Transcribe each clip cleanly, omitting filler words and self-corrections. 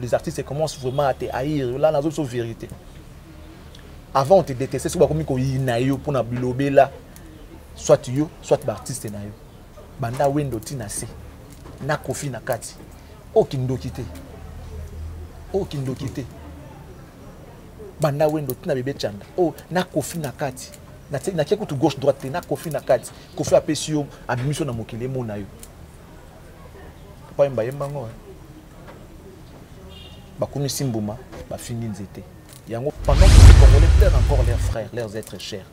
les artistes commencent vraiment à te haïr. Là, dans la vérité. Avant, on te détestait, c'est comme pour na bilobe là. Soit yo, soit l'artiste na yo. Banda wendo tina se. Na kofi na kati. Aucun dokité. Aucun dokité. Banda wendo tina bébé chanda. Oh, na kofi na kati. Na kia kutu gauche droite na kofi na kati. Kofi apesio abimission na mokele mo na yo. Papa mba yemba ngo. Ba komi simbuma, ba fini nzete. Yango pendant que les Congolais pleurent encore leurs frères, leurs êtres chers.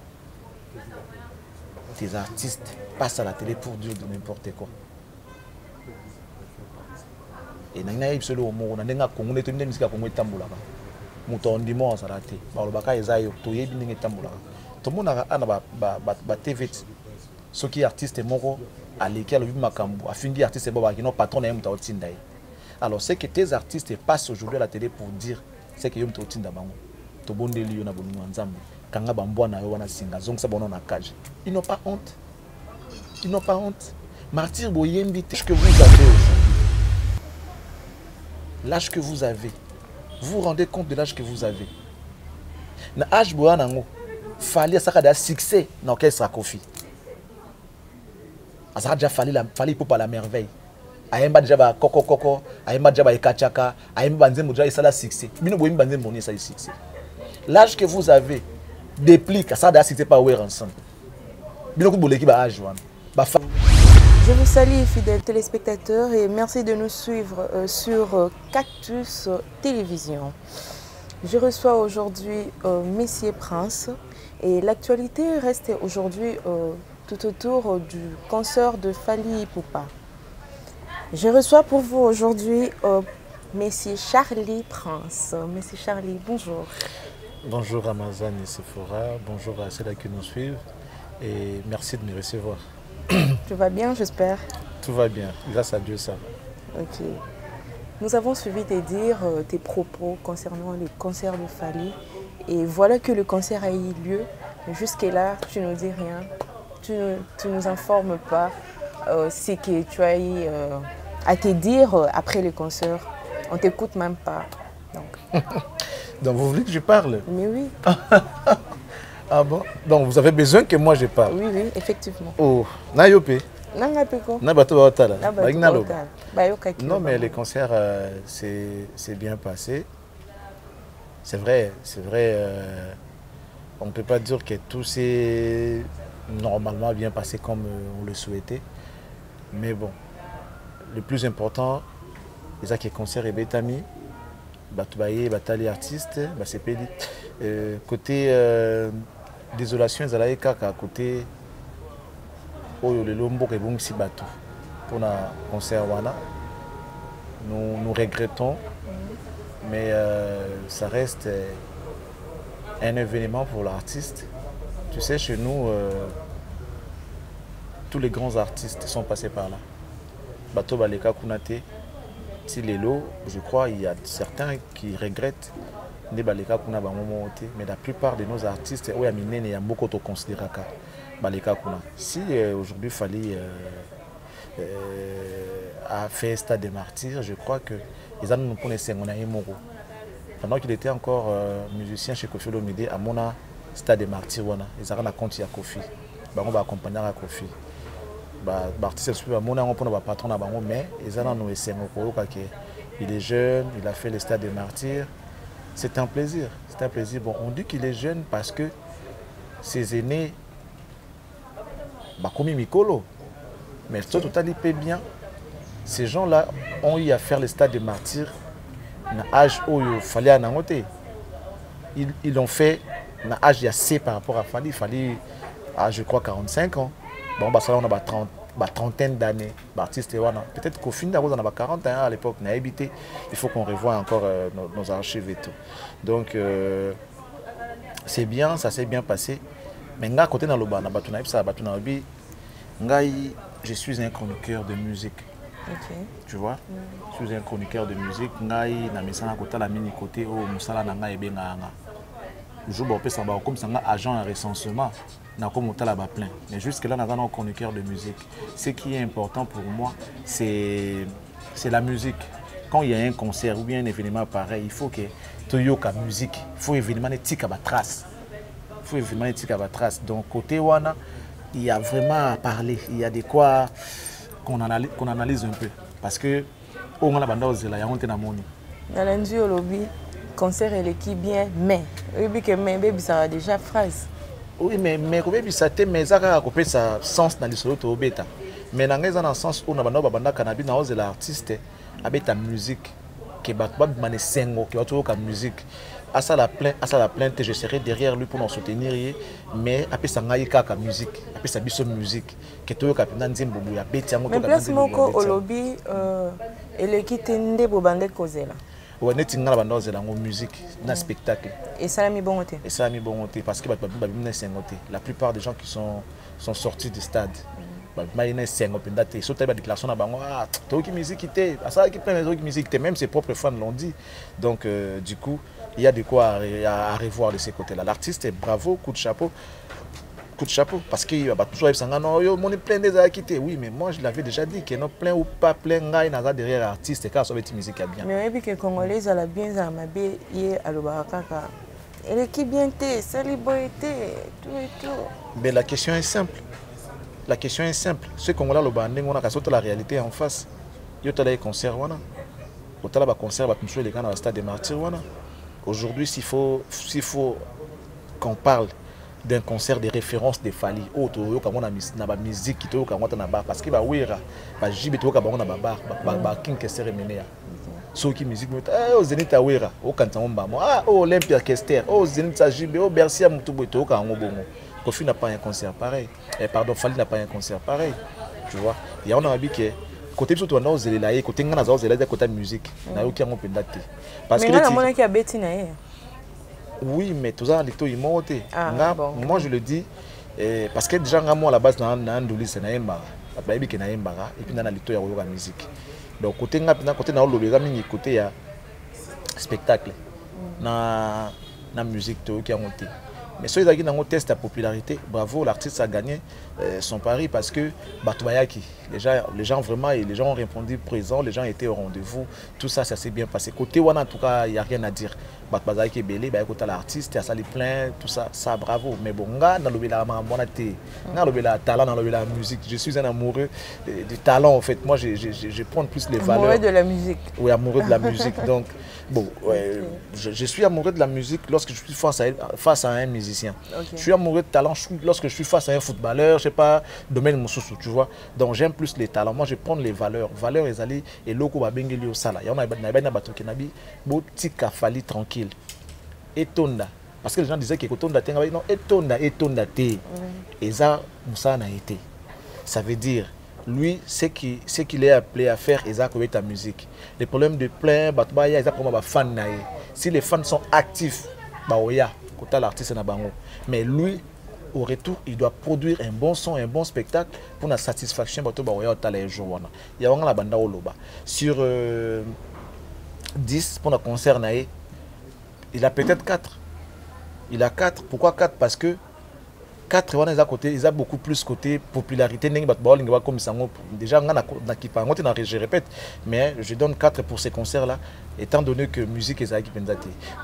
Tes artistes passent à la télé pour dire de n'importe quoi. Et nana ibselo mo na ndenga Congo neto ndenge musika Congo etambula ba. Muto ondimo ça raté. Ba lobaka ezayo to yebi ndenge etambula. To mona ana ba TV. Ce qui artiste moko aleki alobi makambo afindi artiste baba qui non patron na muto otinda. Alors c'est que tes artistes passent aujourd'hui à la télé pour dire c'est que yo muto otinda bango. To bondeli yo na bolingo nzambe. Kanga bambwana yo wana singa zonga sa bono na cage. Ils n'ont pas honte. Ils n'ont pas honte. Martyr Boyembi, l'âge que vous avez aujourd'hui. L'âge que vous avez. Vous vous rendez compte de l'âge que vous avez. Na âge boyanango, fallait ça da succès dans quel sera Kofi. Ça a déjà fallu pour la merveille. Ayemba déjà ba koko, ayemba déjà ba ekachaka, ayemba banzembo déjà ça la succès. Bino boyembi banzembo ni ça succès. L'âge que vous avez déplique ça da succès pas ouais ensemble. Bino ko boleki ba âge wana. Je vous salue, fidèles téléspectateurs, et merci de nous suivre sur Cactus Télévision. Je reçois aujourd'hui Messier Prince, et l'actualité reste aujourd'hui tout autour du concert de Fally Ipupa. Je reçois pour vous aujourd'hui Messier Charlie Prince. Messier Charlie, bonjour. Bonjour Amazon et Sephora, bonjour à ceux qui nous suivent, et merci de me recevoir. Tout va bien, j'espère? Tout va bien, grâce à Dieu, ça va. Ok. Nous avons suivi tes dires, tes propos concernant le concert de Fally. Et voilà que le concert a eu lieu. Jusque-là, tu ne nous dis rien. Tu ne nous informes pas ce que tu as eu à te dire après le concert. On ne t'écoute même pas. Donc vous voulez que je parle? Mais oui. Ah bon? Donc vous avez besoin que moi je parle? Oui, oui, effectivement. Oh, Nayope? Non, mais les concerts, c'est bien passé. C'est vrai, on ne peut pas dire que tout s'est normalement bien passé comme on le souhaitait. Mais bon, le plus important, c'est que les concerts et Betami, Batoubaye, Batali artistes, c'est pédé. Côté désolation, ils allaient à côté le Lombo et bon si bateau pour le concert wana. Nous regrettons, mais ça reste un événement pour l'artiste. Tu sais, chez nous, tous les grands artistes sont passés par là. Bateau Baleka Kunate, Tilelo, je crois, il y a certains qui regrettent. Mais la plupart de nos artistes, il y a beaucoup de considérés. Si aujourd'hui Fally a fait Stade des Martyrs, je crois que ils ont nous connaissé pendant qu'il était encore musicien chez Kofi Olomide à mon Stade des Martyrs, ils ont compte à Kofi, on va accompagner à Kofi. Mais ils ont nous essayé. Il est jeune, il a fait le Stade des Martyrs. C'est un plaisir. C'est un plaisir. Bon, on dit qu'il est jeune parce que ses aînés, comme Mikolo, mais tout à bien. Ces gens-là ont eu à faire le Stade des Martyrs à l'âge où il fallait en angoter. Ils l'ont fait à l'âge assez par rapport à Fally. Fally a, je crois, 45 ans. Bon, ça, on a 30. Trentaine d'années, peut-être qu'au fin d'année, on a 40 ans à l'époque, on a habité. Il faut qu'on revoie encore nos archives et tout. Donc, c'est bien, ça s'est bien passé. Mais à côté de je suis un chroniqueur de musique. Okay. Tu vois, je suis un chroniqueur de musique. Comme ça, agent en recensement. Mais jusque-là, nous avons un chroniqueur de musique. Ce qui est important pour moi, c'est c'est la musique. Quand il y a un concert ou bien un événement pareil, il faut que tu aies la musique. Il faut événement tika ba trace. Il faut événement tika ba trace. Donc côté wana, il y a vraiment à parler. Il y a de quoi qu'on analyse un peu. Parce que on a banda ozela ya honte na moni. Na lundi au lobby, concert et l'équipe bien, mais oui que mais baby ça a déjà phrase. Oui mais baby ça te mais ça a coupé sa sens dans l'isolo to beta. Mais dans le sens où on a banda cannabis na ozela artiste avec ta musique que batba mané sengo que tu as musique. À ça la plainte, je serai derrière lui pour nous soutenir mais après ça ngai kaka musique, après ça biso musique que tu as capté dans Zimbobu ya beti yango to mais place moko au lobby et l'équipe tende bobande kozela. Ouais, net ngala banda ozela ngo musique na spectacle. Et ça a mis bon côté. Et ça a mis bon côté parce que la plupart des gens qui sont sortis du stade déclaration musique même ses propres fans l'ont dit. Donc du coup il y a de quoi à revoir de ces côtés là. L'artiste est bravo, coup de chapeau parce qu'il va toujours être plein des acquittés. Oui mais moi je l'avais déjà dit que non plein ou pas plein n'a derrière l'artiste car ça va être musique bien. Mais oui que congolais à la bien à ma bé à l'obakaka. Et l'équipe bien té, célébrité, tout et tout. Mais la question est simple. La question est simple. Ce Congolais le banding, on a qu'à la réalité en face. Il y a des concerts, on a. Au tala ba concert, ba les gars dans le stade des Martyrs, on a. Aujourd'hui, s'il faut qu'on parle d'un concert de référence de Fally, auto comme on a na musique qui to comme on na bar parce que ba wera, ba jibe to comme on a bar, ba king que cérémonie. So qui musique au Zénith Awera, au Canton Bamo, au Olympia Kester, au Zénith Jibe, au Bercy Mutubo to comme on bongo. Kofi n'a pas un concert pareil. Pardon, Fally n'a pas un concert pareil. Tu vois, il y a un ami qui est côté surtout on a osé là côté ngana za osé là côté musique na yo ki ngo pendate parce que mais on a qui a beti na ye. Oui mais tout ça les taux ils montent. Moi je le dis parce que déjà moi à la base na nduli c'est na yemba ba yebi ke na yemba et puis na les taux ya ko musique. Donc côté ngapina côté na lobega mingi côté ya spectacle na musique to ki monté. Mais ceux qui ont testé la popularité, bravo, l'artiste a gagné son pari parce que Batubayaki, les gens vraiment, les gens ont répondu présent, les gens étaient au rendez-vous, tout ça, ça s'est bien passé. Côté Wana, en tout cas, il n'y a rien à dire. Batubayaki est belé, côté l'artiste, il y a ça les plein, tout ça, ça bravo. Mais bon, dans le talent, dans la musique, je suis un amoureux du talent en fait. Moi, je prends plus les valeurs. Amoureux de la musique. Oui, amoureux de la musique. Donc, bon, ouais, je suis amoureux de la musique lorsque je suis face à un musicien. Okay. Je suis amoureux de talent lorsque je suis face à un footballeur, je sais pas, domaine Moussoussou, tu vois. Donc j'aime plus les talents. Moi je prends les valeurs. Valeurs les alliés et loko ba bengeli au sala. Ya on a bato kenabi botika Fally tranquille. Etonda. Parce que les gens disaient que Etonda tenga non etonda te. Et ça Moussa n'a été. Ça veut dire lui ce qu'il est appelé à faire et ça avec ta musique. Les problèmes de plein batbaya ils comme ba fan naé. Si les fans sont actifs, bah oya côté l'artiste na bango. Mais lui au retour, il doit produire un bon son, un bon spectacle pour la satisfaction de les jours. Il y a la banda oloba. Sur 10 pour le concert, il a peut-être 4. Il a 4. Pourquoi 4? Parce que 4, ils ont beaucoup plus côté popularité. Déjà, je répète, mais je donne 4 pour ces concerts-là, étant donné que musique est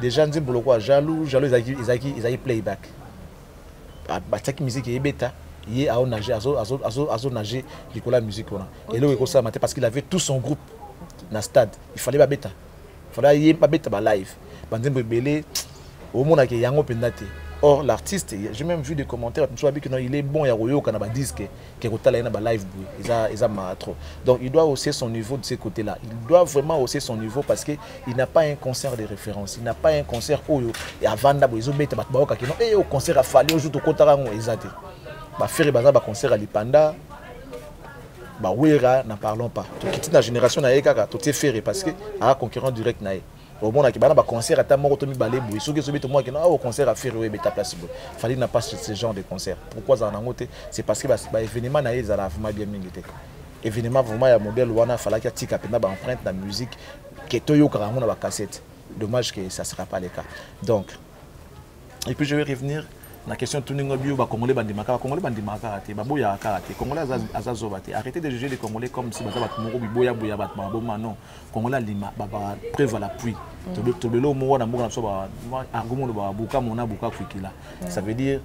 déjà, jaloux, ils ont playback. Bataki musique et bêta il a nager azo nager Nicolas musique et là il ça parce qu'il avait tout son groupe dans stade il fallait pas bêta live bandembo belé au monde que yango pendate. Or l'artiste j'ai même vu des commentaires il est bon ya royo kana ba disque que kotala na ba live ils a trop. Donc il doit hausser son niveau de ces côtés-là. Il doit vraiment hausser son niveau parce que il n'a pas un concert de référence, il n'a pas un concert où et avant d'abord ils ont bête ba ka non et au concert a fallu au jour to kotara ngo ezate. Ba faire baza ba concert à Lipanda ba wera n'en parlons pas. Toute la génération na yeka to te faire parce que a concurrent direct na au monde qui ba concert à ta mort to mi balé boui so que so bito moi que au concert à faire beta place Fally n'a pas ce genre de concert. Pourquoi ça en ngote c'est parce que ba événement na ils a vraiment bien mingité. Événement vraiment ya modèle wana fallait qu'il tika pena ba empreinte la musique que toyo karango na ba cassette. Dommage que ça sera pas le cas. Donc et puis je vais revenir La question tout le monde Congolais bandimaka, Congolais bandimaka, baboya karaté, Congolais azazobate. Arrêtez de juger les Congolais comme si baza batmoro biboya boya batma boma non. Congolais lima baba preuve à l'appui. Tobelo mo wana mo na so ba argument ba buka mona buka kwikila. Ça veut dire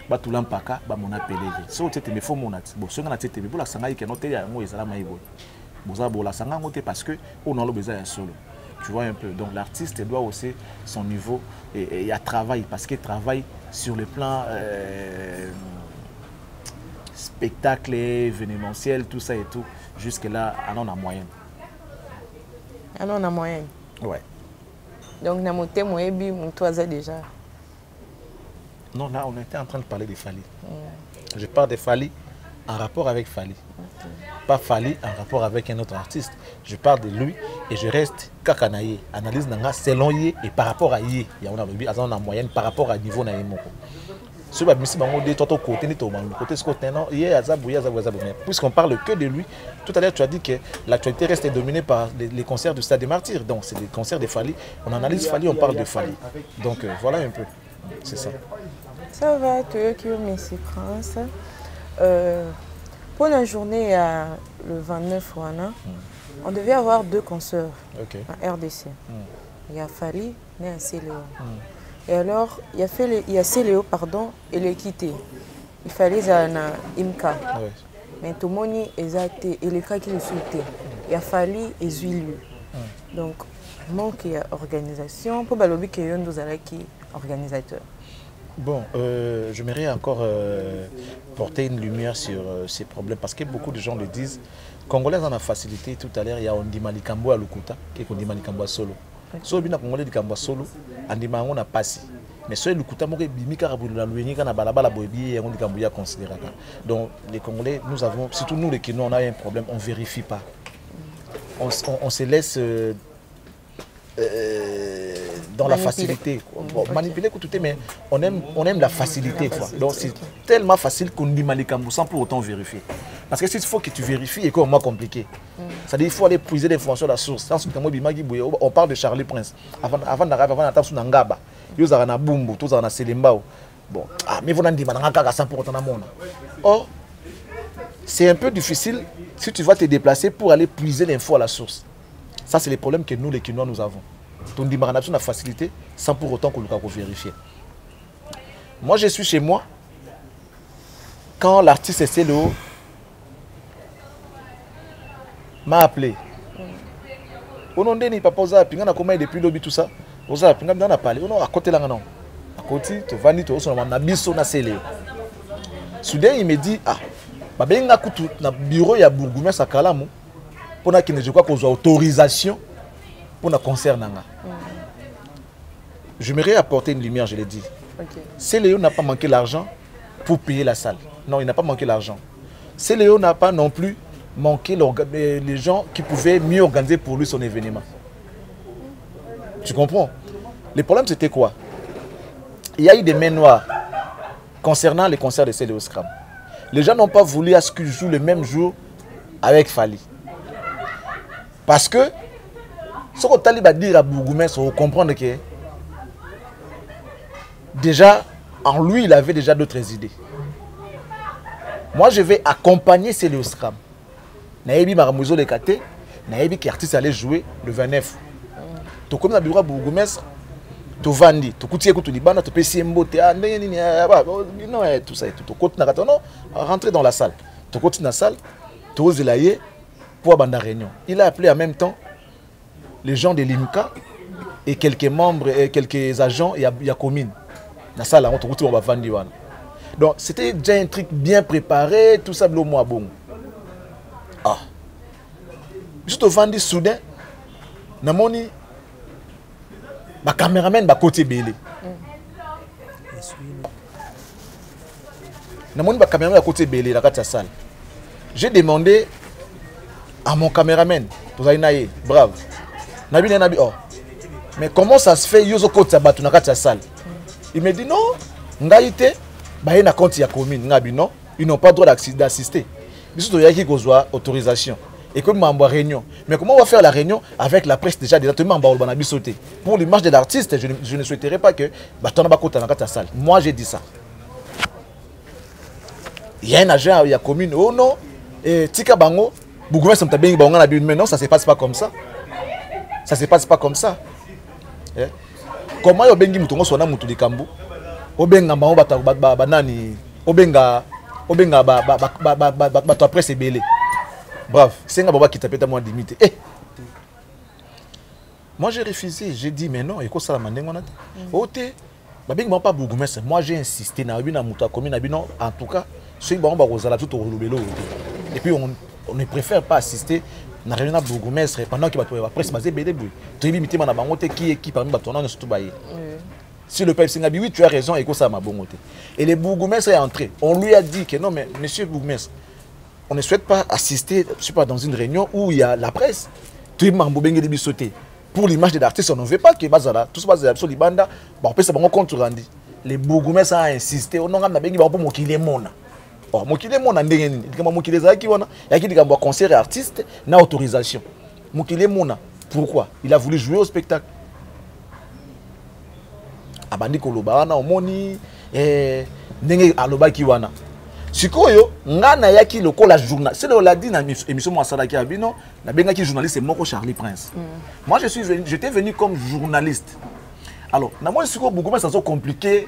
batulam paka ba mona pelele. So tete me fo mona bo so na tete bo la sanga ke noté ya mo ezala maibo. Boza bo la sanga ngote parce que on a le besoin ya solo. Tu vois un peu. Donc l'artiste doit aussi son niveau et il travaille parce qu'il travaille sur le plan spectacle, événementiel, tout ça et tout. Jusque-là, on a moyenne. On a moyenne. Ouais. Donc, on a moyebi, toi déjà. Non, là, on était en train de parler de Fally. Je parle de Fally en rapport avec Fally. Pas Fally en rapport avec un autre artiste. Je parle de lui et je reste kakanaye. Analyse nanga selon ye et par rapport à ye. Il y a une moyenne par rapport à niveau na yemoko. Ce que je dis, côté ni côté ce côté non, puisqu'on parle que de lui. Tout à l'heure tu as dit que l'actualité reste dominée par les concerts du Stade des Martyrs. Donc c'est les concerts de Fally. On analyse Fally, on parle de Fally. Donc voilà un peu. C'est ça. Ça va, tu es Messi Prince. Pour la journée le 29 on devait avoir 2 concerts en RDC. Il y a Fally et un Céléo. Et alors, il y a Céléo pardon, et l'équité. Il fallait un Imka. Mais tout le monde est le cas qui le souhaitait. Il a fallu et Zuilu. Donc, manque d'organisation pour balobi que yon qui organisateur. Bon, j'aimerais encore porter une lumière sur ces problèmes parce que beaucoup de gens le disent. Congolais en a facilité tout à l'heure, il y a Ondima Likambo à Lukuta et Ondima Likambo à Solo. So bina Congolais Likambo à Solo, Ondima on a passé. Mais ce Lukuta moke bimika rabula luenyi kana balabala boyebi et on Likambo ya considéré. Donc les Congolais, nous avons, surtout nous les Kinois, on a un problème, on ne vérifie pas. On se laisse dans la facilité. Bon, manipuler tout mais on aime la facilité. Quoi. Donc c'est tellement facile qu'on dit Malikambo sans pour autant vérifier. Parce que s'il faut que tu vérifies, c'est moins compliqué. C'est-à-dire qu'il faut aller puiser l'information de la source. On parle de Charlie Prince. Avant d'arriver, avant d'attendre sur Nangaba, il y a un Bumbo, tout ça, Selembao. Bon, mais vous n'en dites pas sans pour autant. Or, c'est un peu difficile si tu vas te déplacer pour aller puiser l'info à la source. Ça, c'est les problèmes que nous, les Kinois, nous avons. On dit que la facilité sans pour autant qu'on le vérifie. Moi, je suis chez moi. Quand l'artiste Céléo m'a appelé. On n'a pas posé à pinga, on a comment depuis lobby tout ça. On a pinga, on a parlé. On a à côté là, non. À côté, tu vas ni tu as un abisso na Céléo. Soudain, il me dit ah, bah ben na kutu na bureau ya bourgmestre Kalamu pour na qu'il je crois qu'on a autorisation pour un concert nanga. J'aimerais apporter une lumière, je l'ai dit. Céléo n'a pas manqué l'argent pour payer la salle. Non, il n'a pas manqué l'argent. Céléo n'a pas non plus manqué les gens qui pouvaient mieux organiser pour lui son événement. Tu comprends? Le problème c'était quoi? Il y a eu des mains noires concernant les concerts de Céléo Scram. Les gens n'ont pas voulu à ce qu'il joue le même jour avec Fally. Parce que ce que Talib a dit à Bourgoumès, on comprend que déjà, en lui, il avait déjà d'autres idées. Moi, je vais accompagner Céléo Scram. Naïbi Maramouzo le Kate, Naïbi qui artiste allait jouer le 29. Tu comme dans le bureau Bourgoumès, tu vandi, tu coutier que tu libana, tu peux s'y emboter, non, tout ça et tout. Tu continues à rentrer dans la salle. Tu continues dans la salle, tu oses l'ailler pour avoir une réunion. Il a appelé en même temps les gens de l'IMCA et quelques membres et quelques agents et il y a commune. Dans la salle, on va vendre. Donc c'était déjà un truc bien préparé, tout ça, le mois bon. Ah. Juste au vendu soudain, namoni ma caméraman ba côté belé. Namoni ba caméraman à côté belé dans la salle. J'ai demandé à mon caméraman, bravo. Nabi Nabi, oh. Mais comment ça se fait yozo côté sabatu dans la salle? Il me dit non, ngaïté, bah il y a compte ya commune, ngabi non, ils n'ont pas le droit d'assister. Il y a qui besoin autorisation. Et comme on réunion. Mais comment on va faire la réunion avec la presse déjà directement en sauté? Pour l'image de l'artiste, je ne souhaiterais pas que bah ton pas côté dans la salle. Moi j'ai dit ça. Il y a un agent il y a commune oh non et tika bango bourgmestre mta bengi bango na bi mais non ça se passe pas comme ça. Ça se passe pas comme ça. Eh? Comment yo bengi mutongo sona mutu likambu obenga bango banani obenga ba après c'est belé. Bref, c'est un baba qui tapait à moi limite. Eh. Moi j'ai refusé, j'ai dit mais non, et quoi ça la mandé on a. Oté babeng pas bourgmestre. Moi j'ai insisté na bina mutu commune na bino en tout cas, ceux qui ba rozala tout au lobelo. Et puis on ne préfère pas assister na réunion na bourgmestre pendant qu'il va après se baser belé boui. Tu limité na bango te qui parmi batona surtout bailler. Si le peuple Singabi, oui, tu as raison, et quoi ça m'a bon. Et le bourgmestre est entré. On lui a dit que non, mais monsieur le bourgmestre, on ne souhaite pas assister, je sais pas, dans une réunion où il y a la presse. Tout le monde sauté. Pour l'image de l'artiste, on ne veut pas que Bazala, tout ce qui est sur Libanda, on peut se rendre compte rendu. Le bourgmestre a insisté, on a dit que mon qu'il est mon. Or, mon qu'il est mon, mon qu'il est zaki wana, il y a qui dit qu'on concert artiste, n'a autorisation. Mon qu'il est mon. Pourquoi? Il a voulu jouer au spectacle. Abandi koloba wana omoni ndenge aloba ki wana sikoyo ngana yaki lokola journal c'est le l'a dit na émission moi salaki abino na benga ki journaliste moko Charlie Prince. Moi j'étais venu comme journaliste. Alors na moi sikoyo beaucoup ça sont compliqué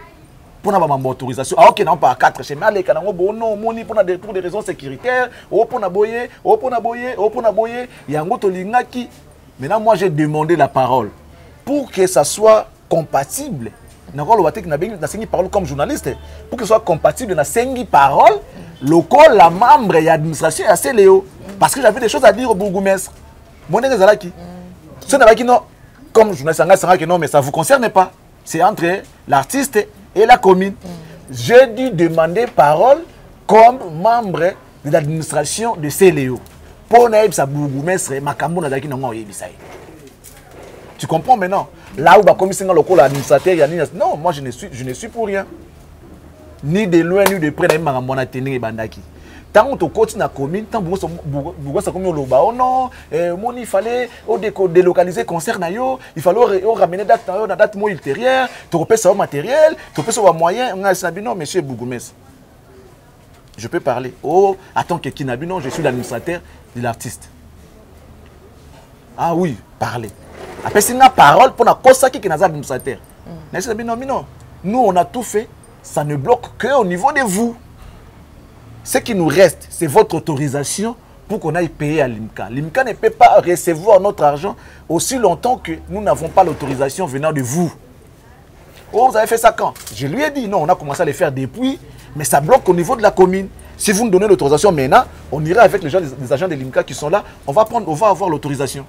pour na ba autorisation ah OK non pas 4 chez malé kana ngo non moni pour des raisons sécuritaires o pour na boyer yango to lingaki. Maintenant moi j'ai demandé la parole pour que ça soit compatible. Parole comme journaliste pour que ce soit compatible dans 5 paroles local la membre et l'administration assez Léo parce que j'avais des choses à dire au bourgmestre mon ezalaki ce n'est pas qui non comme journaliste que non mais ça vous concerne pas c'est entre l'artiste et la commune. J'ai dû demander parole comme membre de l'administration de Céléo pour naïb sa bourgmestre makambo na daki non yebisai. Tu comprends maintenant? Là où comme c'est le administrateur, non, moi je ne suis pour rien. Ni de loin ni de près, tant qu'on continue dans la commune, tant que ça comme le bas, non, il fallait délocaliser concert, il fallait ramener date ultérieure, tu repères ça au matériel, tu repères ça au moyen. Non, monsieur Bourgmestre, je peux parler. Oh, attends que Kinabi, non, je suis l'administrateur de l'artiste. Ah oui, parlez. Après, c'est une parole pour la cause qui est administrateur. Non. Nous, on a tout fait. Ça ne bloque qu'au niveau de vous. Ce qui nous reste, c'est votre autorisation pour qu'on aille payer à l'IMCA. L'IMCA ne peut pas recevoir notre argent aussi longtemps que nous n'avons pas l'autorisation venant de vous. Oh, vous avez fait ça quand? Je lui ai dit, non, on a commencé à le faire depuis, mais ça bloque au niveau de la commune. Si vous nous donnez l'autorisation maintenant, on ira avec les agents de l'IMCA qui sont là, on va avoir l'autorisation.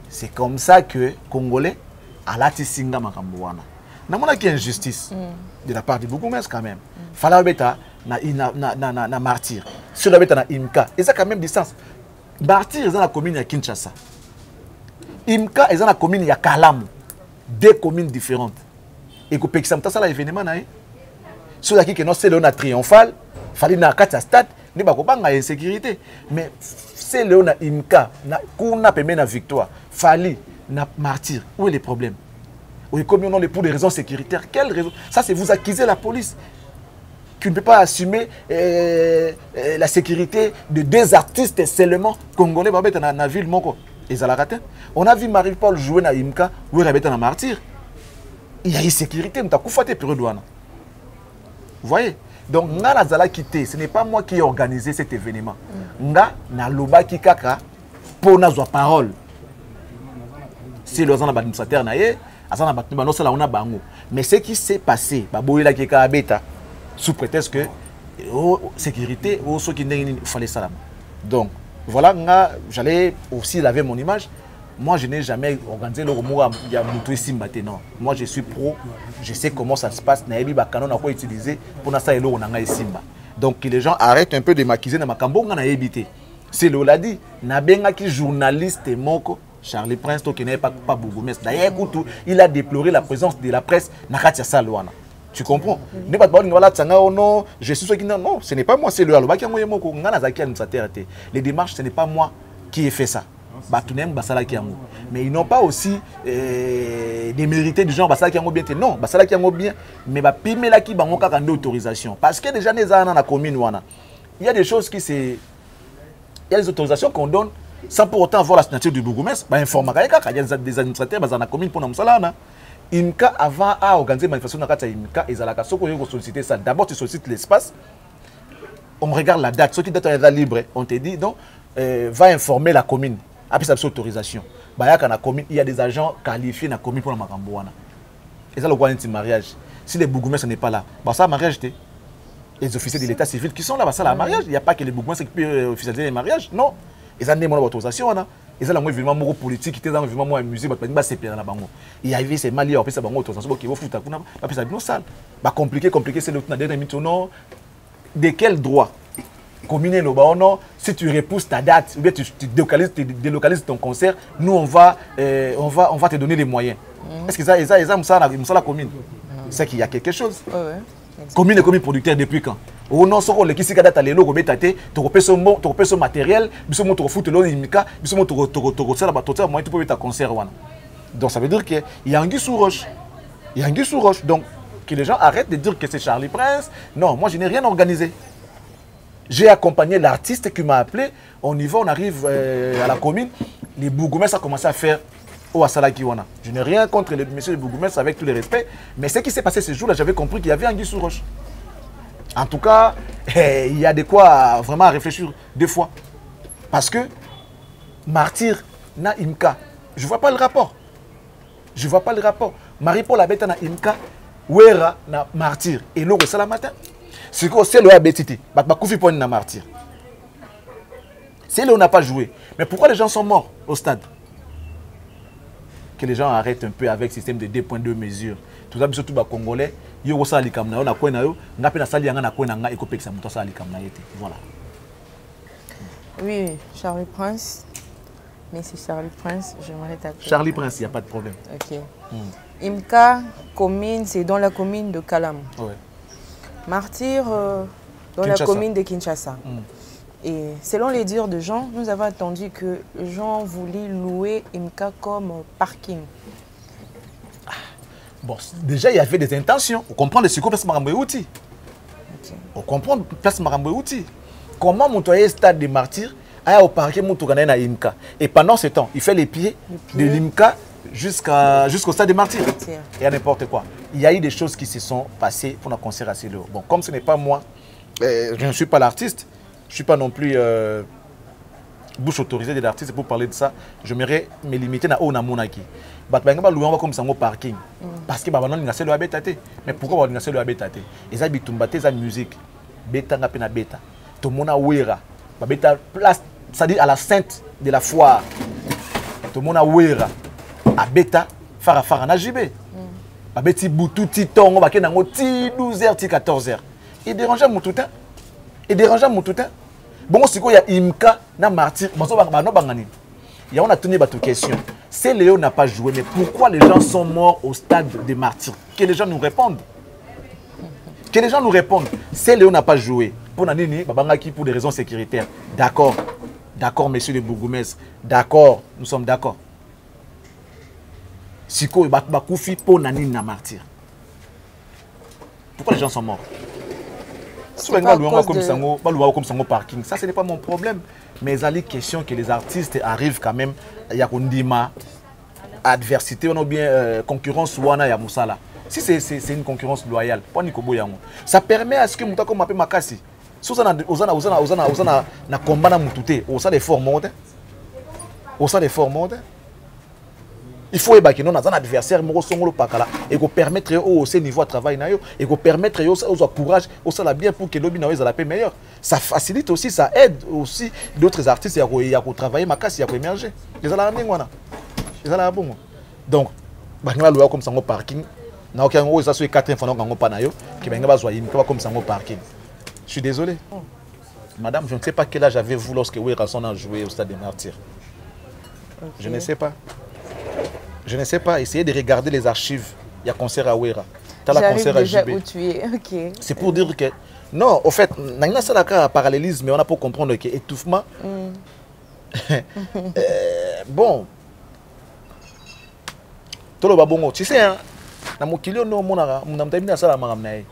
C'est comme ça que Congolais a la tisinga makambouana. N'a pas qu'il y a injustice de la part du bourgmestre quand même. Fallait beta na martyr. Sur la beta na IMCA. Et ça quand même distance. Martyr est dans la commune de Kinshasa. IMCA est dans la commune de Kalamu. 2 communes différentes. Et que Pexamta ça l'événement na. Sur la qui que non c'est le triomphal, fallait na 4 stade, ni ba ko banga insécurité. Mais c'est le na IMCA na kuna pemé na victoire. Fallait na martyr. Où est le problème? Oui, comme on est pour des raisons sécuritaires. Quelle raison? Ça, c'est vous accuser la police qui ne peut pas assumer la sécurité de 2 artistes seulement congolais dans la ville. On a vu Marie-Paul jouer dans IMCA, où il y a un martyr. Il y a une sécurité, mais vous voyez? Donc, ce n'est pas moi qui ai organisé cet événement. Nga na loba ki kaka pour na zo parole. Si le administrateur na ye, mais ce qui s'est passé, sous prétexte que sécurité, il fallait ça. Donc, voilà, j'allais aussi laver mon image. Moi, je n'ai jamais organisé le remous. Non. Moi, je suis pro. Je sais comment ça se passe. Pour donc, que les gens arrêtent un peu de maquiller dans ma cambo. C'est le l'a dit. Nabenga journaliste moko. Charlie Prince, qui n'est pas bourgmestre. D'ailleurs, il a déploré la présence de la presse. Tu comprends? Non, je suis sûr que non, ce n'est pas moi, c'est le Aloba qui a moyen. Les démarches, ce n'est pas moi qui ai fait ça. Mais ils n'ont pas aussi des mérités du genre basala qui bien. Non, basala qui bien, mais pime là qui bango kaka autorisation. Parce que déjà les dans la commune il y a des choses qui c'est, il y a des autorisations qu'on donne sans pour autant avoir la signature du bourgmestre. Il y a des administrateurs dans la commune pour nous salana. IMCA avant à organiser manifestation dans la IMCA ils allaient solliciter ça. D'abord tu sollicites l'espace. On regarde la date, ceux qui datent est libre, on te dit donc va informer la commune. Après ça, autorisation. Il y a des agents qualifiés dans la commune pour la Macambouana. Et ça, le point mariage. Si les bourgmestres n'est pas là, ça mariage. Les officiers de l'état civil qui sont là, ça la mariage. Il n'y a pas que les bourgmestres qui peuvent officialiser les mariages. Non. Ils ont demandé l'autorisation. Ils ont un événement politique, ils ont un événement musique, il y a ces maliens, après ça, ils ont autorisation qui vont foutre. Après ça, c'est compliqué, c'est le dernier minute. Non. De quel droit commune non, si tu repousses ta date ou bien tu délocalises ton concert, nous on va te donner les moyens. Est-ce que ça la commune? C'est qu'il y a quelque chose. Commune est commune producteur depuis quand? Au non, sur le qui s'est date à l'élo, tu as son matériel, tu as foot l'eau imika, tu as moyen pour ta concert. Donc ça veut dire qu'il y a un guy sous roche. Il y a un guy sous roche. Donc que les gens arrêtent de dire que c'est Charlie Prince. Non, moi je n'ai rien organisé. J'ai accompagné l'artiste qui m'a appelé. On y va, on arrive à la commune. Les bourgmestres ont commencé à faire au Asalakiwana. Je n'ai rien contre les messieurs les bourgmestres avec tous les respects. Mais ce qui s'est passé ce jour-là, j'avais compris qu'il y avait un guy sous roche. En tout cas, il y a de quoi vraiment réfléchir deux fois. Parce que martyr na imka, je ne vois pas le rapport. Je ne vois pas le rapport. Marie-Paul Abeta na imka. Ouera na martyr et l'eau c'est la matin. C'est que c'est le abetiti. Bakoufi point na martyr. C'est là on n'a pas joué. Mais pourquoi les gens sont morts au stade? Que les gens arrêtent un peu avec le système de 2.2 mesures. Tout ça surtout les Congolais. Yo ko sali kamna yo na kwena yo ngapi na sali yanga na kwena nga ekopekisa muto sali kamna yete. Voilà. Oui, Charlie Prince. Mais c'est Charlie Prince, j'aimerais t'appeler. Charlie Prince, il n'y a pas de problème. Ok. IMCA, commune, c'est dans la commune de Kalam. Ouais. Martyr, dans Kinshasa. la commune de Kinshasa. Et selon les dires de Jean, nous avons entendu que Jean voulait louer IMCA comme parking. Bon, déjà, il y avait des intentions. On comprend le sucre place Maramboué-Outi. On comprend place Maramboué-Outi. Comment monter stade de Martyr au parquet na IMCA. Et pendant ce temps, il fait les pieds de l'IMCA jusqu'au stade de Martyr. Et à n'importe quoi. Il y a eu des choses qui se sont passées pour un concert à Célo. Bon, comme ce n'est pas moi, je ne suis pas l'artiste, je ne suis pas non plus bouche autorisée de l'artiste pour parler de ça. J'aimerais me limiter à Onamunaki. On va comme ça au parking. Parce que on a le habitat. Mais pourquoi on a le habitat? Et ça, c'est la musique. Beta na pena beta. Tout le monde a ouera. Beta place. C'est-à-dire à la sainte de la foire. Tout le monde a ouera. À beta, fara na jibé. Babeti boutou titon, on va qu'il y ait 12h, 14h. Il dérangeait mon tout. Il dérangeait mon tout. Bon, c'est quoi, il y a IMCA, na martyr. Il y a on a tenu votre question. C'est Léo n'a pas joué, mais pourquoi les gens sont morts au stade des martyrs? Que les gens nous répondent. Que les gens nous répondent. C'est Léo n'a pas joué. Pour Nanini, Babangaki pour des raisons sécuritaires. D'accord. D'accord, messieurs les bourgmestres. D'accord. Nous sommes d'accord. Siko Bakoufi pour Nanini na martyr. Pourquoi les gens sont morts? Comme ça, parking. Ça, ce n'est pas mon problème. Mais il y a des questions que les artistes arrivent quand même. Il y a une adversité, ou bien concurrence. Si c'est une concurrence loyale, ça permet à ce que Moutako m'appelle Makassi. Si vous avez un combat, vous avez des formes. Il faut que nous ayons un adversaire et qu'on permettre au niveau de travail et qu'on permettre au courage au bien pour que l'objet ait la paix meilleure. Ça facilite aussi, ça aide aussi d'autres artistes à travailler ma casse, à émerger. Donc, comme ça au parking, na aucun où ça soit 4 enfants dans panayo qui va comme ça au parking. Je suis désolé. Madame, je ne sais pas quel âge avez-vous lorsque Werason a joué au stade des Martyrs. Je ne sais pas. Je ne sais pas, essayez de regarder les archives. Il y a concert à Ouera. Tu as la concert à JB. Okay. C'est pour dire que... Non, au fait, il y a un parallélisme, mais on a pour comprendre que étouffement... bon tolo babongo tu sais hein na mokili no monaka na mutabi na sala makamna ye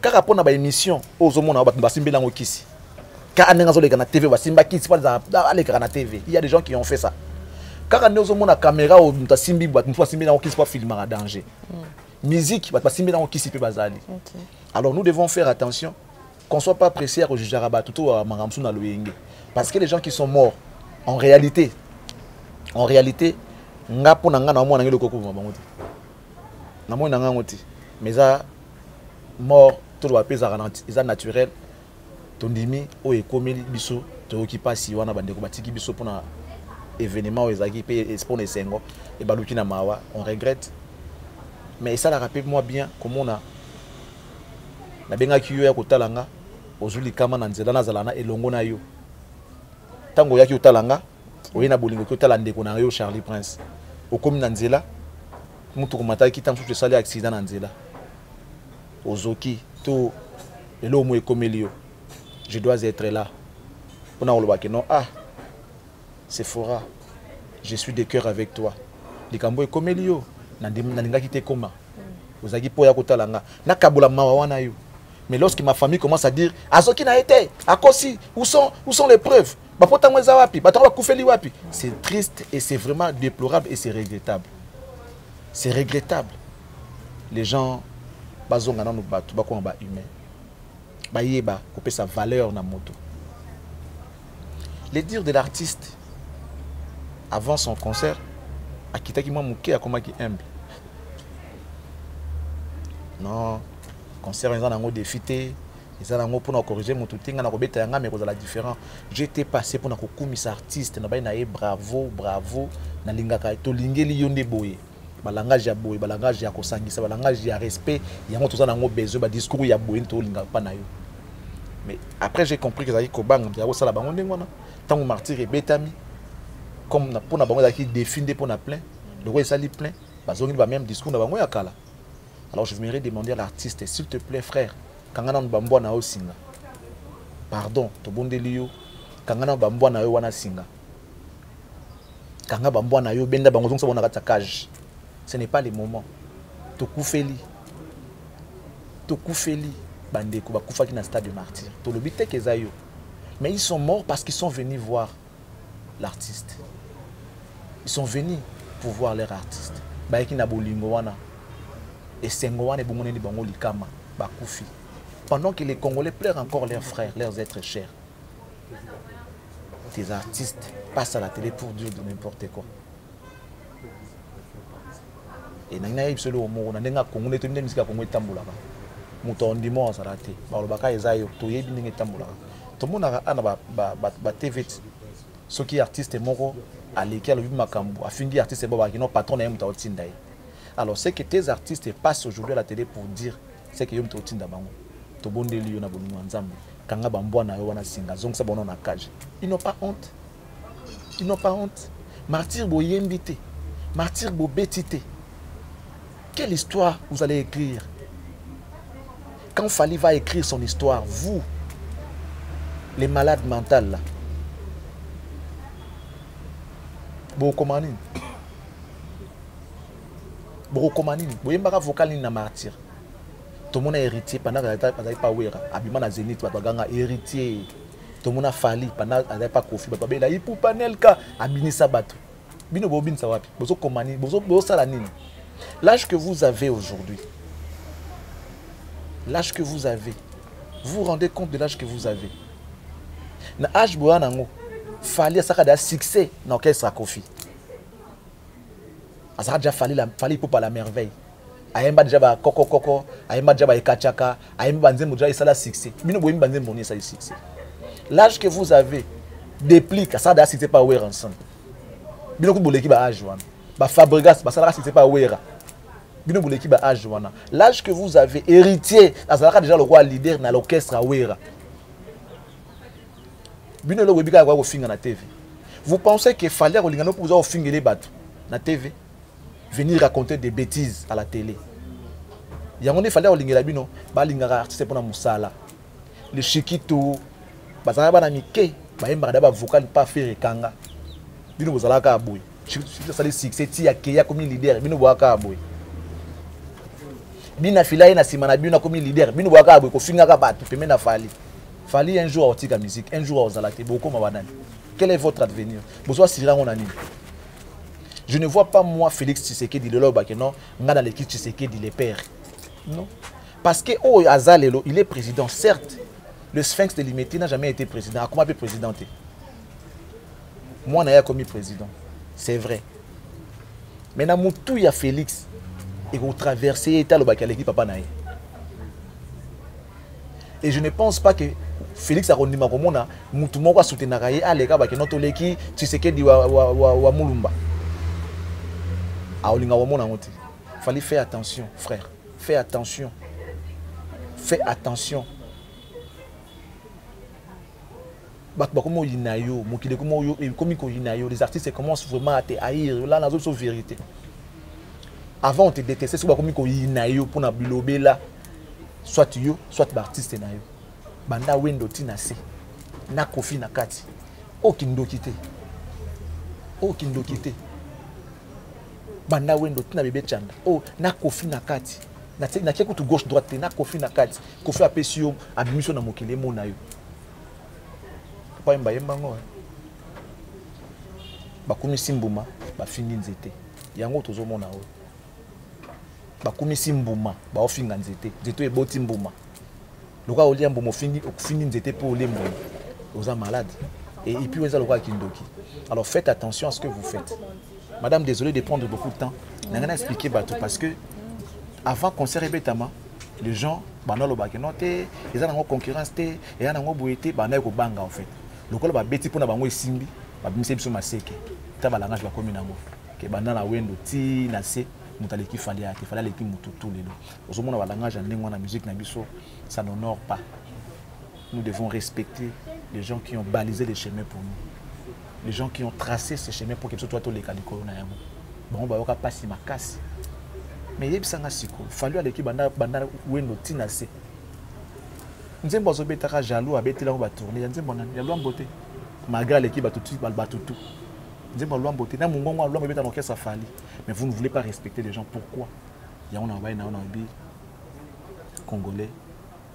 kaka pona ba émission ozomona ba basimbela ngo kisi ka anenga zo leka na TV basimba kisi pa aleka na TV il y a des gens qui ont fait ça kaka ne ozomona caméra o mutasimbi ba mutasimbi ngo kisi pa filmer en danger musique ba basimbela ngo kisi pe bazali alors nous devons faire attention qu'on soit pas pressé à juger rabat tout à maramsu na loyenge parce que les gens qui sont morts en réalité nga pona nga na mwana ngelo koko bangote na mwana nga ngoti mais ça mort tout doit peser ça naturel tondimi o ekomeli biso to ki pasi wana bandeko batiki biso pona événement o ezaki pe espone sengo et baluki na mawa on regrette mais ça la rappelle moi bien comment on a na benga kiyo ya kotalanga ozuli kama na nzela na zalana elongo na yo tango yaki otalanga oyena bolingo ki otala ndeko na yo Charlie Prince okomi na nzela mutu komata ki tango sali accident na nzela ozoki to elo mo ekomeli yo je dois être là on a oloba ke non ah c'est fora je suis de cœur avec toi likambo ekomeli yo na ndinga ki te koma ozaki po ya kotalanga na kabola mawa wana yo. Mais lorsque ma famille commence à dire Azoki n'a été, Akosi, où sont les preuves? C'est triste et c'est vraiment déplorable et c'est regrettable. C'est regrettable. Les gens, ils ont humain. Bayeba, couper sa valeur dans moto. Les dires de l'artiste avant son concert, à Kitaki Mamouké, à Komaki humble. Non. Concert ils ont défité ils ont pour corriger mon tout tinga na kobeta yanga mais la différent j'étais passé pour na kokumisa artiste na ba na bravo na lingaka to lingeli yonde boye ba langage ya boye ba langage ya kosangisa ba langage ya respect yango toza na ngo besoin ba discours ya boye to linga pa na yo mais après j'ai compris que ça y kobanga ya sala bango ndengona tango martyr et betami comme na pour na bango qui définde pour na plein le roi sali plein bazongi ba même discours na bango ya kala. Alors je voudrais demander à l'artiste, s'il te plaît frère, quand on a bambo na osinga, pardon, to bondelio, quand on a bambo na yo wana singa, quand on a bambo na yo benda bango donc ça on a cage, ce n'est pas le moment. To koufeli, bande ko ba koufa ki na stade de martyr. To le bité que zayo, mais ils sont morts parce qu'ils sont venus voir l'artiste. Ils sont venus pour voir leur artiste. Ba ki na bolingo wana. Et Sengoane et Boumoneni Bango Likama, Bakoufi. Pendant que les Congolais pleurent encore leurs frères, leurs êtres chers. Des artistes passent à la télé pour dire de n'importe quoi. Et Nana Ibselo Omo, Nana Congo, les Tunisiens qui ont été tamboula. Mouton dimanche à la télé. Barobaka Ezayo, Toye Bining tamboula. Tout le monde a TV. Ceux qui artistes et moro, à l'école, vu Makambo, a fini artiste et Boba, qui n'ont pas ton aime dans le Tindaï. Alors, c'est que tes artistes passent aujourd'hui à la télé pour dire c'est que yom totinda bango. To bondeli yo na bolingo nzambe. Kanga bambo na yo wana singa zonk sa bono na cage. Ils n'ont pas honte. Ils n'ont pas honte. Martyr bo yembité. Martyr bo bétité. Quelle histoire vous allez écrire? Quand Fally va écrire son histoire, vous, les malades mentaux là, bo komani. Brokomanini, boyembaka vocal na martyr. Tout le monde est héritier pendant qu'il n'y a pas Wera. Abima na Zénith, Bataganga héritier. Tout le monde a Fally pendant qu'il n'y a pas Kofi. Batabela, il pour Panelka, Abini Sabato. Bino Bobin Sawapi, Bozo Komani, Bozo Salanini. L'âge que vous avez aujourd'hui, l'âge que vous avez, vous vous rendez compte de l'âge que vous avez. Na âge Boanango, Fally a ça succès dans l'orchestre Kofi. Ça a déjà fallu pour pas la merveille. Aïmba déjà ba koko, aïmba déjà ba ekachaka, aïmba banzembo déjà ça la succès. Bino boyim banzembo ni ça le succès. L'âge que vous avez déplique ça da succès pas Wera ensemble. Bino ko boleki ba âge wana. Ba Fabregas ba ça la succès pas Wera. Bino boleki ba âge wana. L'âge que vous avez héritier, ça a déjà le roi leader dans l'orchestre à Wera. Bino lo webika kwa finga na TV. Vous pensez que fallait olingano pour vous finga les bateaux na TV? Venir raconter des bêtises à la télé. Il y a un fallait olingela bino, ba lingara artiste pour na musala. Le Chiquito, bazana ba na mike, ba yemba da ba vocal pas faire kanga. bino bozalaka aboy ça les succès ti akeya comme leader bino boaka aboy bina filaye na simana bino comme leader bino boaka aboy ko finga ka bato pemé na fali un jour otika musique un jour ozalate boko mabanani quel est votre avenir bozo sira on ani je ne vois pas moi Félix Tshisekedi de l'Oba que non nga dans l'équipe Tshisekedi les pères non parce que oh Azalelo il est président certes le Sphinx de Limeti n'a jamais été président comment peut présidenter moi n'a commis président c'est vrai mais na mutu ya Félix et qu'on traverser état le bac à l'équipe papa naï et je ne pense pas que Félix a rendu ma komona mutu moko soutenir kaye aleka ba ke noto leki Tshisekedi wa mulumba a olinga wa mona ngoti fallait faire attention frère fais attention fais attention bakomo yinayo mokile komo yo komi ko yinayo les artistes commencent vraiment à te haïr là na zo vérité avant on te détestait so bakomi ko yinayo pour na bilobela soit yo soit artiste na yo banda wendo tina se na kofi na kati okindoki te banda wendo tina bébé chanda oh na kofi na kati na kieko tu gauche droite na kofi na kati kofi apesio admission na mokile mona yo papa yemba yembango bakumi simbuma bafingi nzete yango tozomona o bakumi simbuma ba ofinga nzete nzete eboti mbuma loka olia mbomo fingi okufingi nzete pour les mbuma oza malade et puis oza loka kindoki alors faites attention à ce que vous faites madame désolé de prendre beaucoup de temps n'a expliqué bateau parce que avant concert ebetama les gens banalo bakenote ils ont en concurrence té et en boité bana ko banga en fait lokola ba beti pona bango esimbi ba bimisa biso maseke ta ba langage ba komi nango ke bana na wendo ti na se mutaleki fali ate fala leki mutu tout les deux ozomona ba langage ndengwa na musique na biso ça n'honore pas nous devons respecter les gens qui ont balisé les chemins pour nous les gens qui ont tracé ces chemins pour que ce soit tous les calicos na yango bon ba yoka pasi makasi mais yebisanga siko fallu aleki banda wendo ti na se nzembo azobetaka jaloux abetela ngo ba tourner nzembo na ya lwambo te malgré l'équipe batutu balbatutu nzembo lwambo te na mungongo lwambo beta no kesa fali mais vous ne voulez pas respecter les gens pourquoi ya on envoie na bi Congolais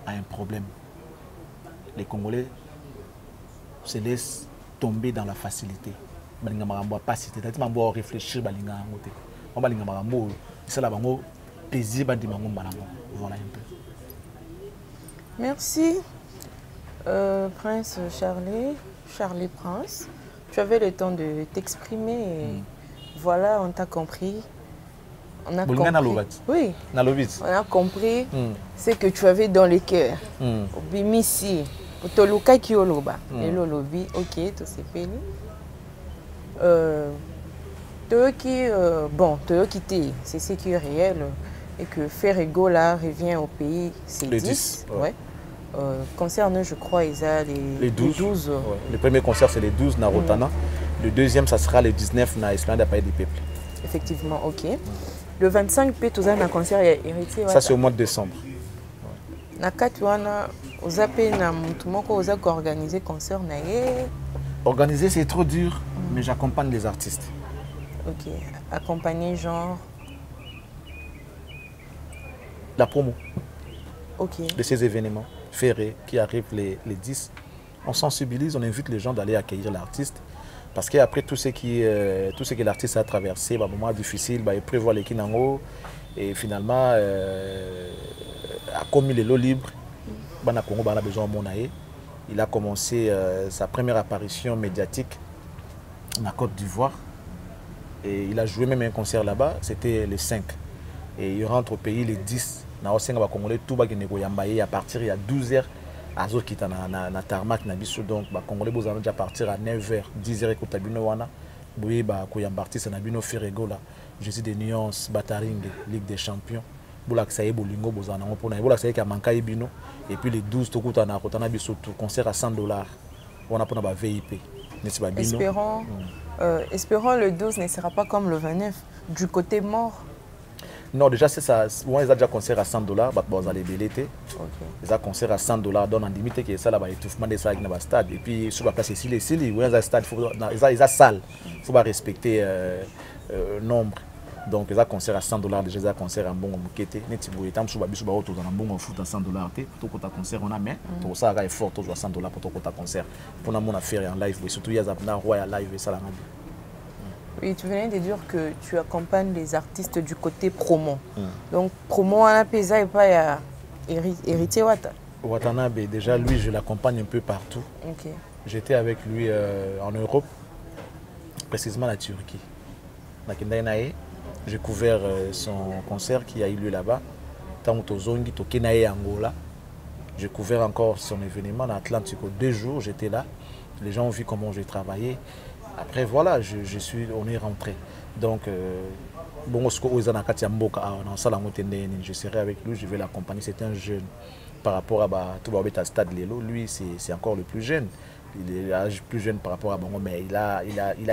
a un problème les Congolais se laissent tomber dans la facilité balinga makambo pas cité tati mambo réfléchir balinga ngote on balinga makambo c'est là bango plaisir bandi bango malango voilà un peu. Merci, Prince Charlie Prince. Tu avais le temps de t'exprimer et voilà, on t'a compris. On a compris. Oui, on a compris ce que tu avais dans le cœur. Bimisi, Toluka Kioloba, et Lolobi, ok, tout c'est fini. Toyoki, c'est ce qui est réel. Et que Ferrego là revient au pays, c'est 10. Ouais. Concerne, je crois, ils ont les 12. Ouais. Le premier concert, c'est les 12 na Rotana. Le deuxième, ça sera les 19 na Esplanade Pays des Peuples. Effectivement, ok. Le 25, peut-être un concert héritier. Ça, c'est au mois de décembre. Na Katuana, aux appels na Moutoumoko, aux accords organisés concert na. Organiser, c'est trop dur, mais j'accompagne les artistes. Ok. Accompagner genre. La promo de ces événements ferrés qui arrivent les 10. On sensibilise, on invite les gens d'aller accueillir l'artiste. Parce qu'après tout ce que l'artiste a traversé, un moment difficile, il prévoit les kinango. Et finalement, a commis les lots libres. Il a commencé sa première apparition médiatique en Côte d'Ivoire. Et il a joué même un concert là-bas, c'était le 5. Et il rentre au pays les 10. Na osenga Congolais tout ba gene ko yambaye à partir il y a 12h azo kita na tarmac na biso donc ba Congolais bozana déjà partir à 9h 10h ko tabino wana boye ba ko yambartisa na bino Ferrego là Jésus des nuances Bataringue Ligue des champions bola ksaye bolingo bozana ngo pona bola ksaye ka manka bino et puis les 12 to kutana ko tana biso tout concert à $100 on a pona ba VIP n'est-ce pas bino espérons le 12 ne sera pas comme le 29 du côté mort. Non, déjà, c'est ça. Ils ont déjà concert à $100, ils ont les billets. Ils ont concert à $100, donc en limite, que ça, là, étouffement de ça avec le stade. Et puis, sur la place ici, ils ont un stade, ils ont salle. faut pas respecter nombre. Donc, les concert à 100 $, déjà, les concert à bon moukete. Net si vous êtes sur Babisou Baroto dans un bon foot à 100 $, pour tout concert, on a mais tout ça a effort, toujours à 100 $ pour tout concert. Pour mon affaire en live, surtout il y a un roi live et ça la magie. Oui, tu venais de dire que tu accompagnes les artistes du côté promo. Donc, promo, on a payé et pas héritier Wata. Watanabe, déjà, lui, je l'accompagne un peu partout. Okay. J'étais avec lui en Europe, précisément la Turquie. J'ai couvert son concert qui a eu lieu là-bas. Angola. J'ai couvert encore son événement à Atlantico. 2 jours, j'étais là. Les gens ont vu comment j'ai travaillé. Après, voilà, on est rentré. Donc, je serai avec lui, je vais l'accompagner. C'est un jeune. Par rapport à tout le stade Lelo, lui, c'est encore le plus jeune. Il est plus jeune par rapport à Bango, mais il a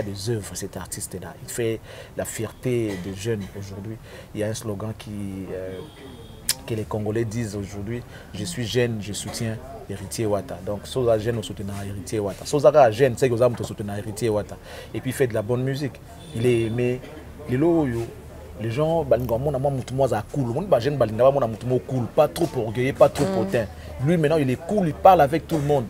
des œuvres, cet artiste-là. Il fait la fierté des jeunes aujourd'hui. Il y a un slogan que les Congolais disent aujourd'hui, je suis jeune, je soutiens héritier Wata. Donc, Soza jeune, on soutient héritier Wata. Soza jeune, c'est que vous avez soutenu héritier Wata. Et puis, il fait de la bonne musique. Il est aimé. Les gens, cool, pas trop orgueilleux, pas trop potin. Lui, maintenant, il est cool, il parle avec tout le monde.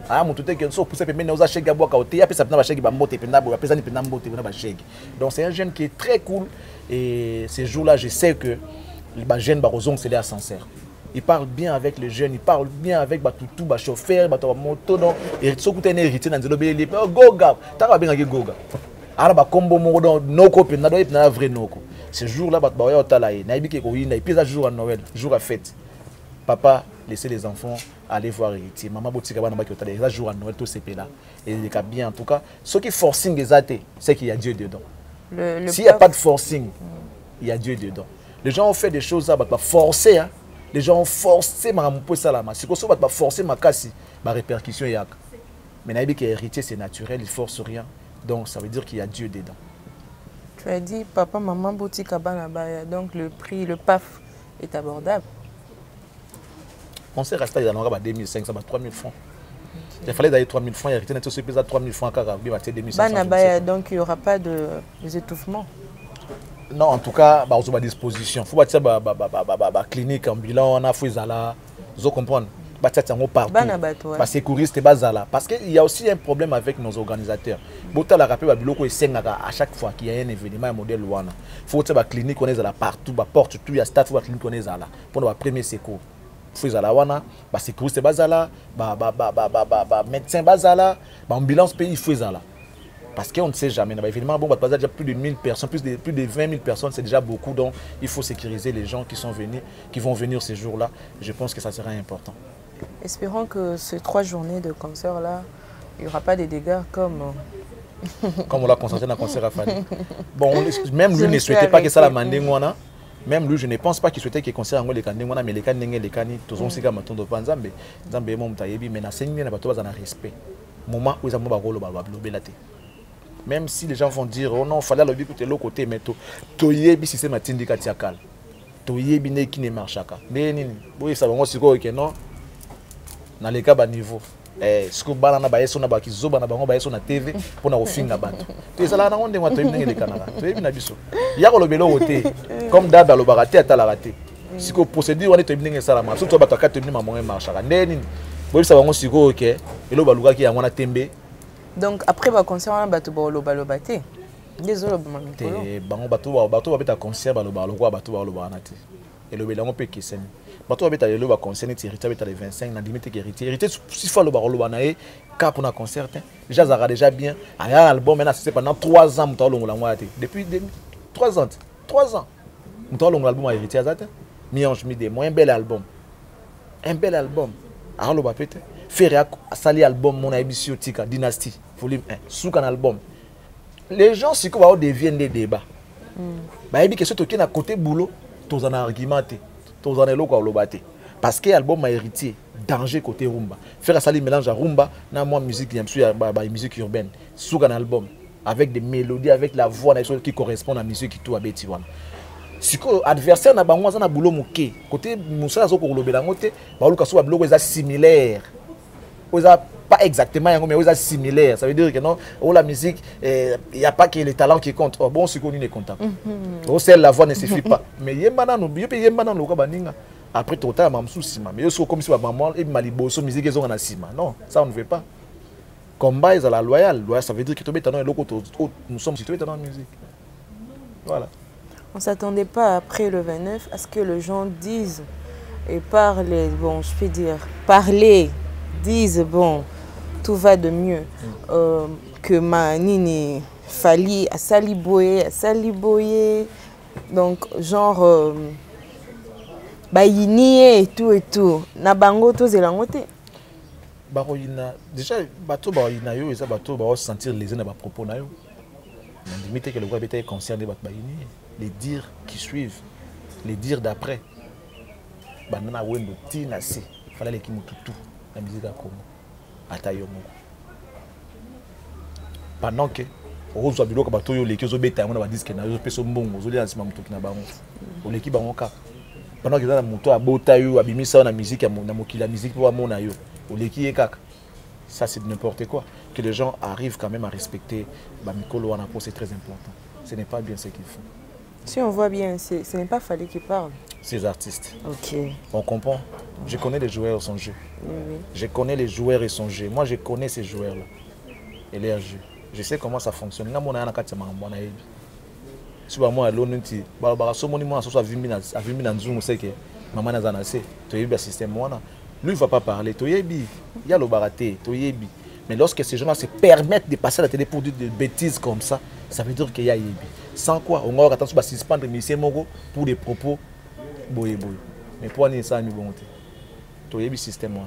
Donc, c'est un jeune qui est très cool. Et ces jours-là, je sais que les jeunes c'est à sincère. Il parle bien avec les jeunes, il parle bien avec tout le chauffeur, moto. Et ce que tu es héritier, il Goga, tu as bien Goga. Alors, combo noko pe na vrai noko. Ce jour-là, jour à Noël, jour à fête. Papa, laissez les enfants aller voir héritier. Maman, jour à Noël, tout c'est là. Et il est bien en tout cas. Ce qui forcing les athées, c'est qu'il y a Dieu dedans. S'il n'y a pas de forcing, il y a Dieu dedans. Les gens ont fait des choses là, forcé. Hein? Les gens ont forcé ma salama. Si vous avez forcé ma casse, ma répercussion est. Mais héritier, c'est naturel, il ne force rien. Donc ça veut dire qu'il y a Dieu dedans. Tu as dit papa, maman, boutique à Banabaya, donc le prix, le PAF est abordable. On s'est resté dans le 2500, 3000 francs. Il fallait d'aller 3000 francs, il y a retenu tout ce qui est 3000 francs à Carabie, 2500. Banabaya, donc il n'y aura pas d'étouffement. Non, en tout cas, on est à disposition. Il faut que la clinique, ambulance, il faut que vous compreniez. Partout. Parce qu'il y a aussi un problème avec nos organisateurs. À chaque fois qu'il y a un événement, un modèle, il faut que la clinique on est là partout, porte tout, il y a stade, la clinique on est là pour le premier secours. Il faut que la sécurité est là, médecin est là, ambulance pays, il faut là. Parce qu'on ne sait jamais. Évidemment, bon, déjà plus de 1000 personnes, plus de 20 000 personnes, c'est déjà beaucoup. Donc, il faut sécuriser les gens qui vont venir ces jours-là. Je pense que ça sera important. Espérons que ces 3 journées de concert-là, il n'y aura pas de dégâts comme on l'a constaté dans le concert à Fanny. Bon, même lui ne souhaitait pas que ça la mandingue. Même lui, je ne pense pas qu'il souhaitait que le concert soit les candingues, mais les candingues, tous ont aussi gardé de Panzambe. Zambé, mon taïbi, mais na seigneur n'a pas tout dans respect. Moment où ils ont même si les gens vont dire, oh non, il fallait le côté l'autre côté, mais to yebi si c'est ma tindi katiakal. To yebi ne qui ne marche pas. Mais oui, ça va moi c'est quoi que non. Dans les cas bas niveau. Ce que banana ba yeso na ba ki zoba na bango ba yeso na TV pour na ofinga bato. Tu es là na onde moi to yebi na Canada. To yebi na biso. Ya ko lobelo oté comme dada lo baraté ata la raté. Si ko procédure on est to yebi na sala ma. Surtout bato ka to yebi ma monga marche ka. Ndeni. Boyi ça va moi siko OK. Elo baluka ki ya ngona tembe. Donc après le concert, on a battu le balobaté. Désolé, bango bato babeta concert balobaloka bato balobanati. Et le belango pe kesen. Bato babeta le ba concert ni héritier beta les 25 na limite héritier. Héritier si fois le balobanaé cap pour un concert. Déjà ça déjà bien. Un album maintenant c'est pendant 3 ans muto longola ngwate. Depuis 3 ans. 3 ans. Muto longola album héritier azate. Miange mi des moins bel album. Un bel album. Alors le bapete faire sali album mon émission tika dynastie volume 1 sous un album. Les gens si quoi deviennent des débats. Bah ebi que ce toki na côté boulot, tous en argumenté, tous en elo quoi lobaté. Parce que album a héritier danger côté rumba. Faire sali mélange à rumba na moi musique musique urbaine sous un album avec des mélodies avec la voix qui correspond à la musique qui tout a beti wana. Si l'adversaire n'a pas un boulot mouké, côté Moussa Zoko Lobelangote, Baluka soit bloqué similaire. pas exactement, mais ils similaires. Ça veut dire que non, la musique, il n'y a pas que les talents qui comptent. Bon, c'est qu'on est content. La voix ne suffit pas. Mais il y a après, tout le temps, mais je suis comme si maman et Maliboso musique ils ont un assima. Non, ça on ne veut pas. Combat ils ont la loyale. Ça veut dire que nous sommes situés dans la musique. Voilà. On ne s'attendait pas après le 29 à ce que les gens disent et parlent, bon, je peux dire, parler, disent, bon, tout va de mieux. Que Manini Fali à Saliboye, donc genre, Bayini et tout. Na bango to zelangote. Déjà, bateau Bayina yo, ça bateau va sentir les uns à propos na yo. Limite que le groupe était concerné par Bayini. Les dires qui suivent, les dires d'après. Banana wendo tinasi, fallait les kimututu, la musique à Congo. Atayomo. Pendant que Rose Abilo Kabatoyo, les Kyozo Beta, on a dit que nous avons bon, nous avons dit que nous avons on l'équipe en cas. Pendant que nous avons monté à Botayo, à Bimisa, la musique, la musique pour mon ayo, on l'équipe est cac. Ça c'est n'importe quoi. Que les gens arrivent quand même à respecter Bamikolo Anapo, c'est très important. Ce n'est pas bien ce qu'ils font. Si on voit bien, ce n'est pas Fali qui parle. Ces artistes. Ok. On comprend. Je connais les joueurs et son jeu. Oui. Je connais les joueurs et son jeu. Moi, je connais ces joueurs-là. Et leur jeu. Je sais comment ça fonctionne. Si moi, je suis lui, il ne va pas parler. Il y a le baraté. Mais lorsque ces gens-là se permettent de passer à la télé pour dire des bêtises comme ça, ça veut dire qu'il y a Yebi. Sans quoi, on va attention à suspendre M. Mogo pour des propos boye. Mais pour aller ça, nous bon. Tu as système.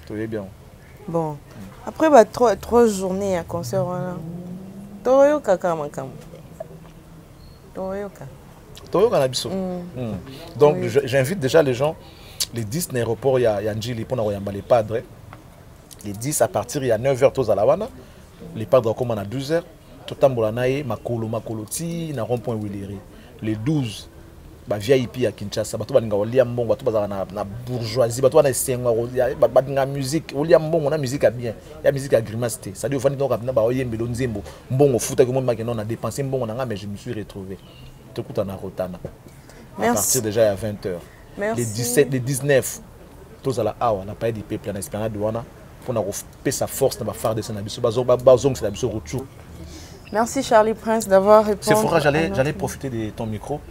Tu es bien. Bon, après bah, trois journées à concert, Toyoka Kamakam. Toyoka. Toyoka Nabiso. Donc j'invite déjà les gens. Les 10 l'aéroport, il y a Njili pour les padres. Les 10 à partir, il y a 9h tous à la Wana. Les padres comme à 12h. Totambolanae, Makoloti, na rond-point Willeri. Les 12, VIP à Kinshasa. Bato ba linga mbongo, bato ba na bourgeoisie, bato na senga, ba na musique, olia mbongo, on a musique à bien. Il y a musique à grimace. Ça dit au fond donc na ba oyembe lo nzembo. Mbongo futa que moi on a dépensé mbongo na mais je me suis retrouvé. Tout coup na rotana. À partir déjà à 20h. Merci. Les 17, les 19, tous à la Awa, la paix du peuple, la esplanade de Wana, pour nous faire sa force dans la phare de Sénabiso, Bazong, c'est la biso Rouchou. Merci Charlie Prince d'avoir répondu. C'est fort, j'allais profiter de ton micro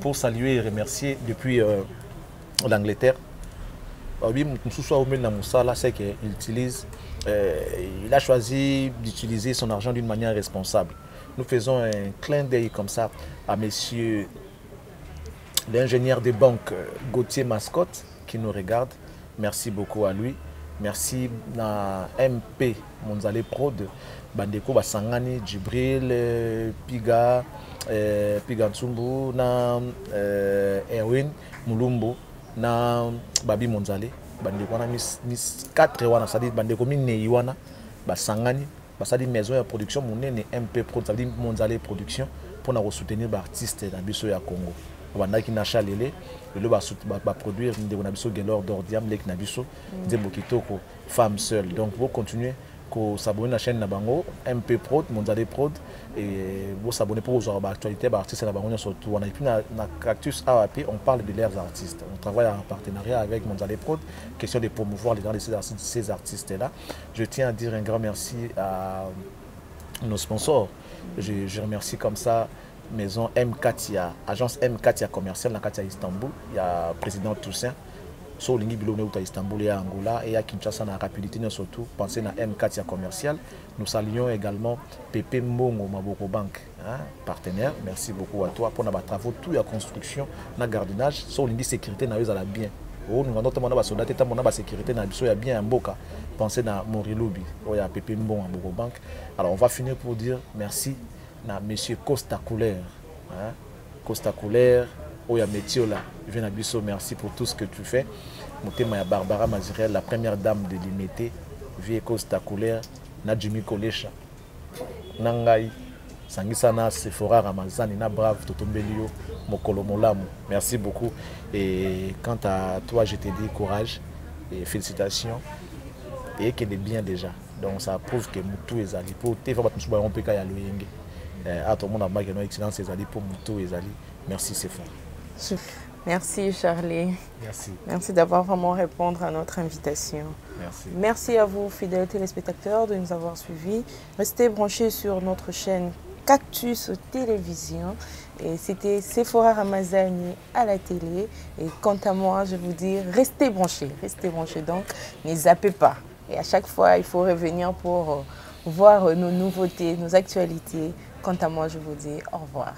pour saluer et remercier depuis l'Angleterre. Oui, c'est qu'il utilise, il a choisi d'utiliser son argent d'une manière responsable. Nous faisons un clin d'œil comme ça à messieurs l'ingénieur des banques Gauthier Mascotte qui nous regarde. Merci beaucoup à lui. Merci à MP Monzale Prod, Bandeko Basangani, Djibril, Piga, Pigantsumbu, na Erwin Mulumbo, na Babi Monzale. Bandeko na mis 4 wana, ça dit Bandeko mine iwana, Basangani, ça dit maison de production, mon MP Prod, ça dit Monzale Production pour nous soutenir les artistes dans le ya Congo. Wanda qui n'a chalé le va produire des bonabiso gelor d'ordiam lek nabiso des bokitoko femmes seules. Donc vous continuez à s'abonner à la chaîne Nabango MP Prod Monzale Prod et vous s'abonner pour voir l'actualité des artistes Nabango surtout. On a puis na Cactus AAP on parle de leurs artistes. On travaille en partenariat avec Monzale Prod, question de promouvoir les droits de ces artistes là. Je tiens à dire un grand merci à nos sponsors. Je remercie comme ça maison M Katia, agence M Katia commerciale, Katia Istanbul. Il y a président Toussaint, sur l'Ingi Bilone à Istanbul et à Angola et à Kinshasa na rapidité surtout. Pensez à M Katia commerciale. Nous saluons également Pépé Mbongo Maboko Bank, partenaire. Merci beaucoup à toi pour nos travaux, tout la construction, na gardiennage, sur l'Ingi sécurité na la bien. Oh, nous avons notamment soldat et la sécurité na biso ya bien un boka. Pensez à Morilobi, il y a Pépé Mbongo Maboko Bank. Alors on va finir pour dire merci. Na monsieur Costa Couleur, Costa Couleur, Oya Metiola, viens à Bisso, merci pour tout ce que tu fais. Motema Barbara Mazirel, la première dame de l'Imité, Vie Costa Couleur, Nadjimi Kolesha, Nangai, Sangisana, Sephora Ramazani, Na Brave, Totombelio, Mokolo Molamu. Merci beaucoup. Et quant à toi, je te dis courage. et félicitations et qu'il est bien déjà. Donc ça prouve que tout est allé. Pour te faire battre on peut qu'à l'oyenge. À tout le monde a marqué notre excellence est allé pour tout est allé. Merci c'est fort. Merci Charlie. Merci. Merci d'avoir vraiment répondu à notre invitation. Merci. Merci à vous fidèles téléspectateurs de nous avoir suivis. Restez branchés sur notre chaîne Cactus Télévision. Et c'était Sephora Ramazani à la télé. Et quant à moi, je vous dis, restez branchés donc, ne zappez pas. Et à chaque fois, il faut revenir pour voir nos nouveautés, nos actualités. Quant à moi, je vous dis au revoir.